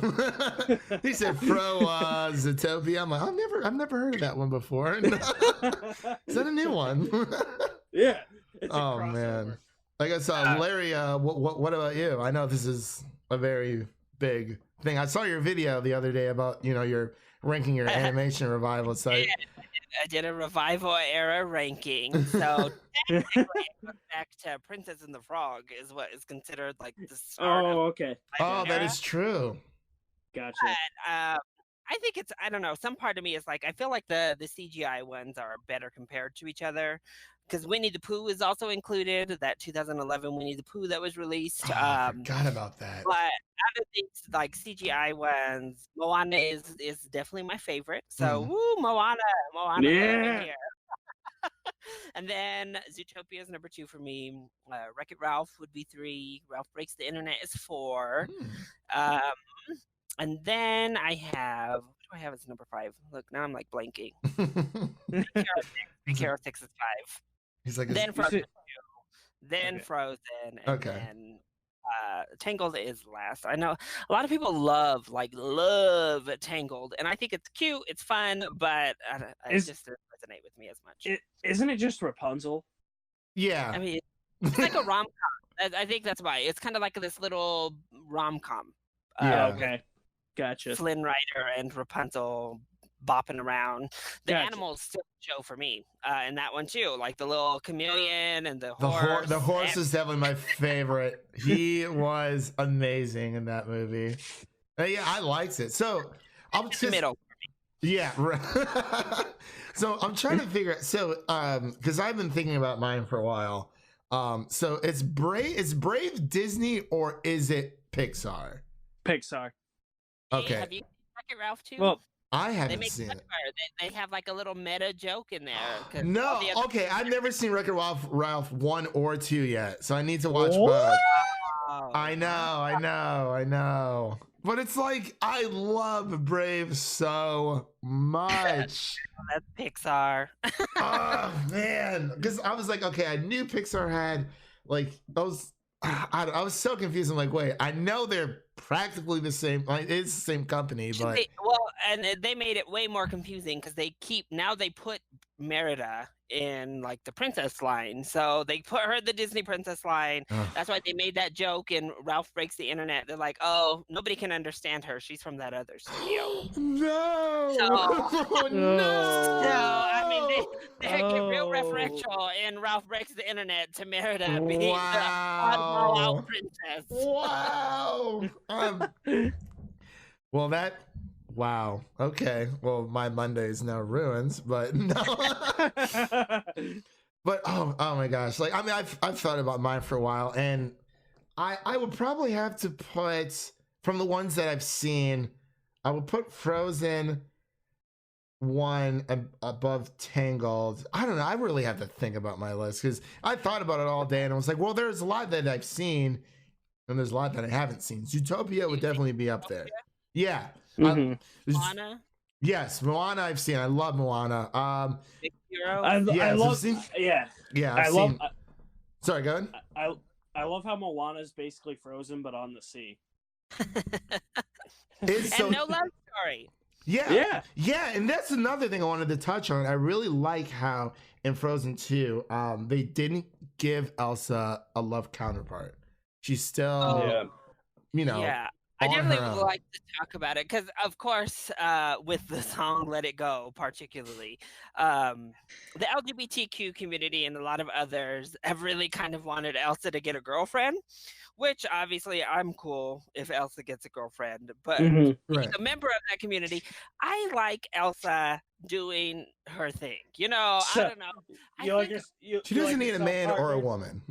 S2: He said Fro Zootopia. I'm like, I've never heard of that one before. Is that a new one?
S3: Yeah. It's a
S2: Oh
S3: crossover.
S2: man. I guess Larry, what about you? I know this is a very big thing. I saw your video the other day about, you're ranking your animation revival site.
S4: I did a revival era ranking. So technically it goes back to Princess and the Frog is what is considered like the start of
S3: Okay.
S2: Oh, that is true.
S3: Gotcha.
S4: But, I think it's, I don't know, some part of me is like, I feel like the CGI ones are better compared to each other. Because Winnie the Pooh is also included, that 2011 Winnie the Pooh that was released.
S2: Oh, I forgot about that.
S4: But out of these like CGI ones, Moana is definitely my favorite. So woo, Moana,
S3: Yeah.
S4: here. And then Zootopia is number 2 for me. Wreck-It Ralph would be 3. Ralph Breaks the Internet is 4. And then I have, what do I have as number 5? Look, now I'm like blanking. Big Hero 6 is 5.
S2: He's like,
S4: Then Frozen 2. Then
S3: Okay.
S4: Frozen. And
S2: Okay.
S4: then Tangled is last. I know a lot of people love Tangled, and I think it's cute, it's fun, but it just doesn't resonate with me as much.
S3: Isn't it just Rapunzel?
S2: Yeah.
S4: I mean, it's like a rom-com. I think that's why. It's kind of like this little rom-com.
S2: Yeah.
S3: Okay. Gotcha.
S4: Flynn Rider and Rapunzel bopping around. The
S3: Gotcha.
S4: animals still show for me in that one too, like the little chameleon and the horse.
S2: The horse is definitely my favorite. He was amazing in that movie. Yeah, I liked it. So I'm just
S4: middle.
S2: Yeah. Right. So I'm trying to figure out. So because I've been thinking about mine for a while. So it's Brave Disney or is it Pixar?
S3: Pixar.
S2: Okay.
S4: Have you seen Wreck-It Ralph too?
S2: Well, I
S4: they
S2: haven't
S4: make
S2: seen it.
S4: They have like a little meta joke in there.
S2: No, okay, I've never seen Wreck-It Ralph 1 or 2 yet, so I need to watch both.
S4: Oh.
S2: I know. But it's like, I love Brave so much.
S4: That's Pixar.
S2: Oh, man. Because I was like, okay, I knew Pixar had, like, those... I was so confused. I'm like, wait, I know they're practically the same. Like, it's the same company, but
S4: and they made it way more confusing because they put Merida in like the princess line, so they put her the Disney princess line. That's why they made that joke in Ralph Breaks the Internet. They're like, oh, nobody can understand her. She's from that other studio.
S2: No.
S4: So,
S2: No.
S4: So I mean, they get real referential in Ralph Breaks the Internet to Merida being the oddball out princess.
S2: Wow. Wow. Okay. Well, my Monday is now ruined, but no. But oh my gosh. Like, I mean, I've thought about mine for a while, and I would probably have to put, from the ones that I've seen, I would put Frozen 1 above Tangled. I don't know. I really have to think about my list because I thought about it all day, and I was like, well, there's a lot that I've seen, and there's a lot that I haven't seen. Zootopia would definitely be up there. Yeah.
S4: Moana?
S2: Yes, Moana I've seen. I love Moana.
S4: Big Hero?
S3: I love.
S2: Sorry, go ahead.
S3: I love how Moana is basically Frozen, but on the sea.
S4: And no love story.
S2: Yeah, and that's another thing I wanted to touch on. I really like how in Frozen 2, they didn't give Elsa a love counterpart. She's still,
S4: Yeah. I definitely would like to talk about it because, of course, with the song "Let It Go," particularly, the LGBTQ community and a lot of others have really kind of wanted Elsa to get a girlfriend, which obviously I'm cool if Elsa gets a girlfriend. But being a member of that community, I like Elsa doing her thing. I don't know.
S2: She doesn't need a man or a woman.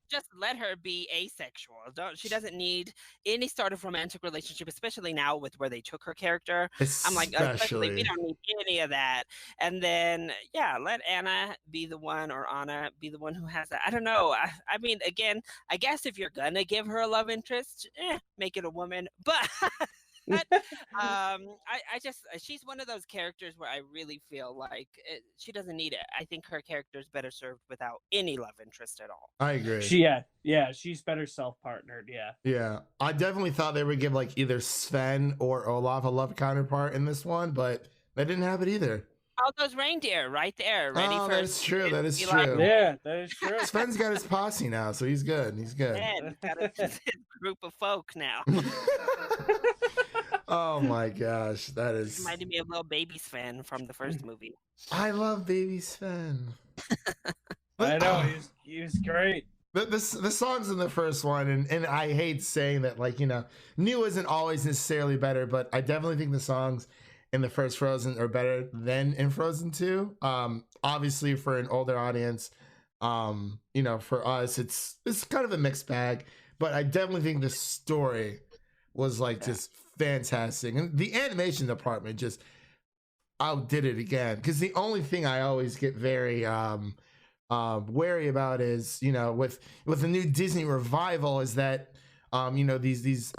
S4: Just let her be asexual. She doesn't need any sort of romantic relationship, especially now with where they took her character. I'm like, especially we don't need any of that. And then, let Anna be the one, or Anna be the one who has that. I don't know. I mean, again, I guess if you're gonna give her a love interest, make it a woman. But I just she's one of those characters where I really feel like she doesn't need it. I think her character is better served without any love interest at all.
S2: I agree.
S3: She's better self-partnered. Yeah.
S2: Yeah, I definitely thought they would give like either Sven or Olaf a love counterpart in this one, but they didn't have it either.
S4: All those reindeer right there, ready for.
S2: That is true. That is
S4: be
S2: true.
S4: like-
S3: Yeah, that is true.
S2: Sven's got his posse now, so he's good. He's good.
S4: Man, got his group of folk now.
S2: Oh my gosh, that is.
S4: Reminded me of little baby Sven from the first movie.
S2: I love baby Sven.
S3: I know he was great.
S2: The songs in the first one, and I hate saying that, like, you know, new isn't always necessarily better, but I definitely think the songs in the first Frozen are better than in Frozen 2. Obviously for an older audience, you know, for us, it's kind of a mixed bag, but I definitely think the story was like just fantastic. And the animation department just outdid it again. Because the only thing I always get very wary about is, you know, with the new Disney revival is that you know, these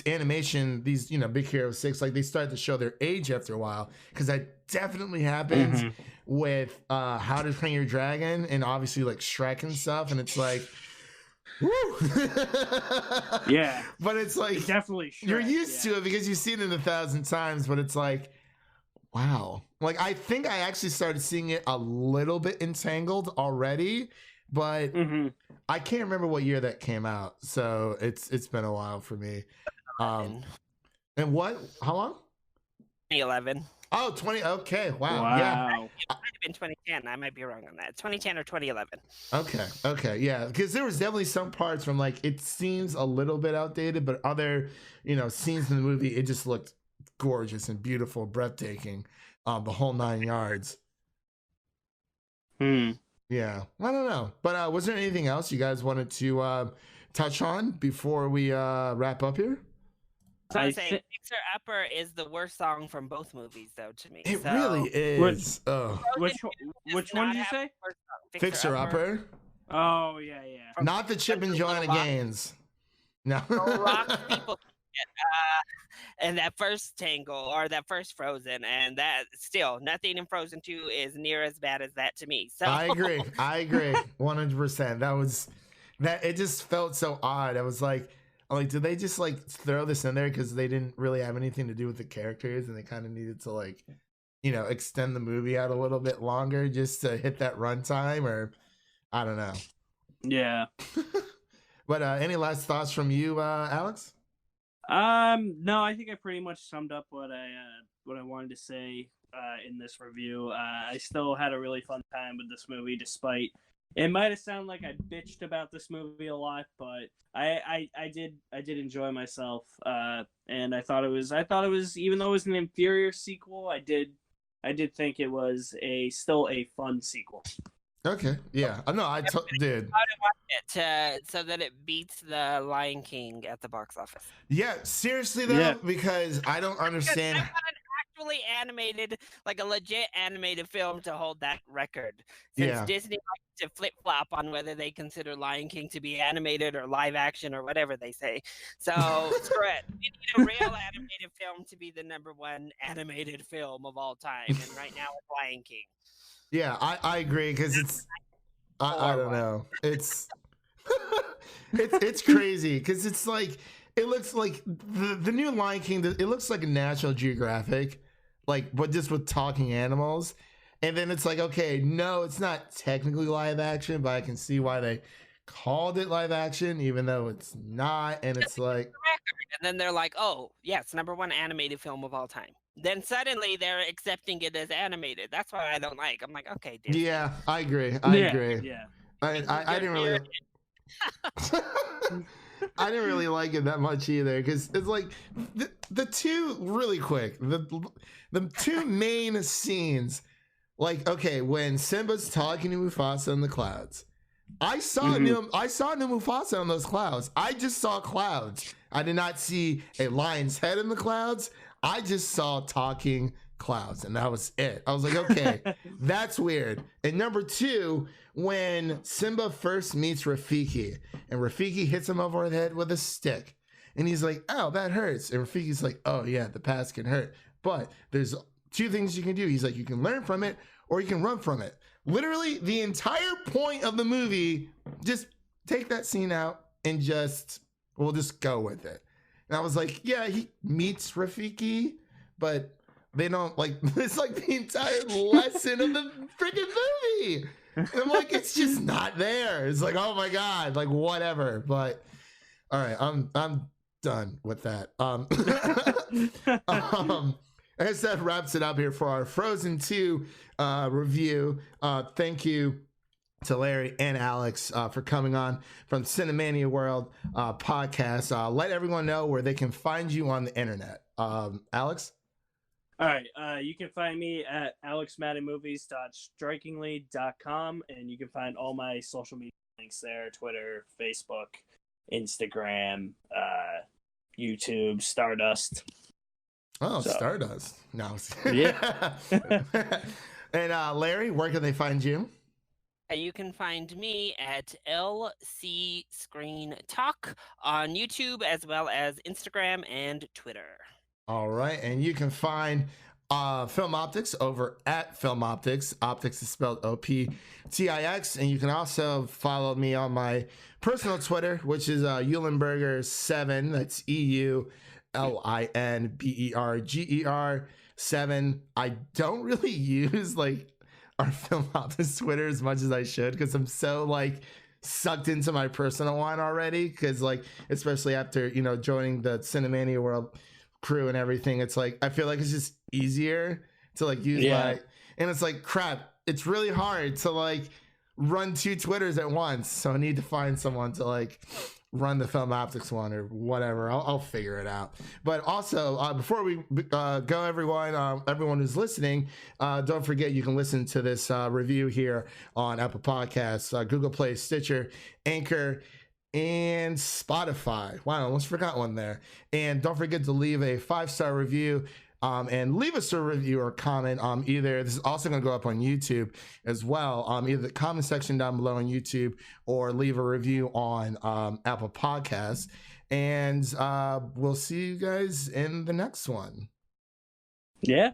S2: animation, these, you know, Big Hero 6, like they start to show their age after a while, because that definitely happens with How to Train Your Dragon and obviously like Shrek and stuff, and it's like woo.
S3: Yeah,
S2: but it's like
S3: it definitely
S2: you're used to it because you've seen it 1,000 times, but it's like, wow. Like I think I actually started seeing it a little bit entangled already, but I can't remember what year that came out, so it's been a while for me. And what? How long?
S4: 2011.
S2: Oh, 20. Okay, wow.
S3: Wow.
S2: Yeah.
S4: It might have been 2010. I might be wrong on that. 2010 or 2011.
S2: Okay, yeah. Because there was definitely some parts from like it seems a little bit outdated, but other, you know, scenes in the movie, it just looked gorgeous and beautiful, breathtaking, the whole 9 yards. Yeah, I don't know, but was there anything else you guys wanted to touch on before we wrap up here?
S4: So I'm saying Fixer Upper is the worst song from both movies, though, to me.
S2: It really is.
S3: Which one did you say?
S2: Fixer Upper.
S3: Oh yeah.
S2: Not the Chip and Joanna Gaines. No.
S4: Rock people and that first Tangle or that first Frozen, and that still nothing in Frozen 2 is near as bad as that to me. So
S2: I agree 100%. That it just felt so odd. I was like, did they just like throw this in there because they didn't really have anything to do with the characters, and they kind of needed to, like, you know, extend the movie out a little bit longer just to hit that runtime, or I don't know.
S3: Yeah.
S2: But any last thoughts from you, Alex?
S3: No, I think I pretty much summed up what I wanted to say in this review. I still had a really fun time with this movie, despite it might have sounded like I bitched about this movie a lot, but I did enjoy myself, and I thought it was even though it was an inferior sequel, I did think it was still a fun sequel.
S2: Okay, yeah, no, I did.
S4: I watch it so that it beats the Lion King at the box office.
S2: Yeah, seriously though, because I don't understand.
S4: I want an actually animated, like a legit animated film to hold that record. Since Disney likes to flip flop on whether they consider Lion King to be animated or live action or whatever they say. So screw it. We need a real animated film to be the #1 animated film of all time, and right now it's Lion King.
S2: Yeah, I agree, because it's I don't know. It's it's crazy, because it's like it looks like the new Lion King. It looks like a National Geographic, like, but just with talking animals. And then it's like, okay, no, it's not technically live action, but I can see why they called it live action, even though it's not. And it's like,
S4: and then they're like, oh yeah, it's #1 animated film of all time. Then suddenly they're accepting it as animated. That's what I don't like. I'm like, okay, Disney.
S2: Yeah, I agree. I agree.
S3: Yeah.
S2: I didn't really. I didn't really like it that much either, because it's like the two really quick the two main scenes, like, okay, when Simba's talking to Mufasa in the clouds, I saw new Mufasa on those clouds. I just saw clouds. I did not see a lion's head in the clouds. I just saw talking clouds, and that was it. I was like, okay, that's weird. And #2, when Simba first meets Rafiki, and Rafiki hits him over the head with a stick, And he's like, "Oh, that hurts." And Rafiki's like, "Oh yeah, the past can hurt, but there's two things you can do." He's like, "You can learn from it or you can run from it." Literally the entire point of the movie, just take that scene out and we'll just go with it. And I was like, yeah, he meets Rafiki, but they don't like, it's like the entire lesson of the freaking movie. And I'm like, it's just not there. It's like, oh my God, like whatever. But all right, I'm done with that. I guess that wraps it up here for our Frozen 2 review. Thank you to Larry and Alex for coming on from Cinemania World podcast. Let everyone know where they can find you on the internet. Alex?
S3: All right. You can find me at alexmaddenmovies.strikingly.com, and you can find all my social media links there: Twitter, Facebook, Instagram, YouTube, Stardust.
S2: Oh, so. Stardust. No.
S3: Yeah.
S2: And Larry, where can they find you?
S4: You can find me at LC Screen Talk on YouTube, as well as Instagram and Twitter.
S2: All right. And you can find Film Optics over at Film Optics. Optics is spelled OPTIX. And you can also follow me on my personal Twitter, which is Eulenberger7. That's EULINBERGER 7. I don't really use like our Film Optics Twitter as much as I should, because I'm so like sucked into my personal one already, because like especially after joining the Cinemania World crew and everything, it's like I feel like it's just easier to like use my, and it's like crap, it's really hard to like run 2 Twitters at once, so I need to find someone to like run the Film Optics one or whatever. I'll figure it out. But also, before we go, everyone who's listening, don't forget you can listen to this review here on Apple Podcasts, Google Play, Stitcher, Anchor, and Spotify. Wow, I almost forgot one there. And don't forget to leave a 5-star review. And leave us a review or comment. Either this is also going to go up on YouTube as well. Either the comment section down below on YouTube, or leave a review on Apple Podcasts. And we'll see you guys in the next one.
S3: Yeah.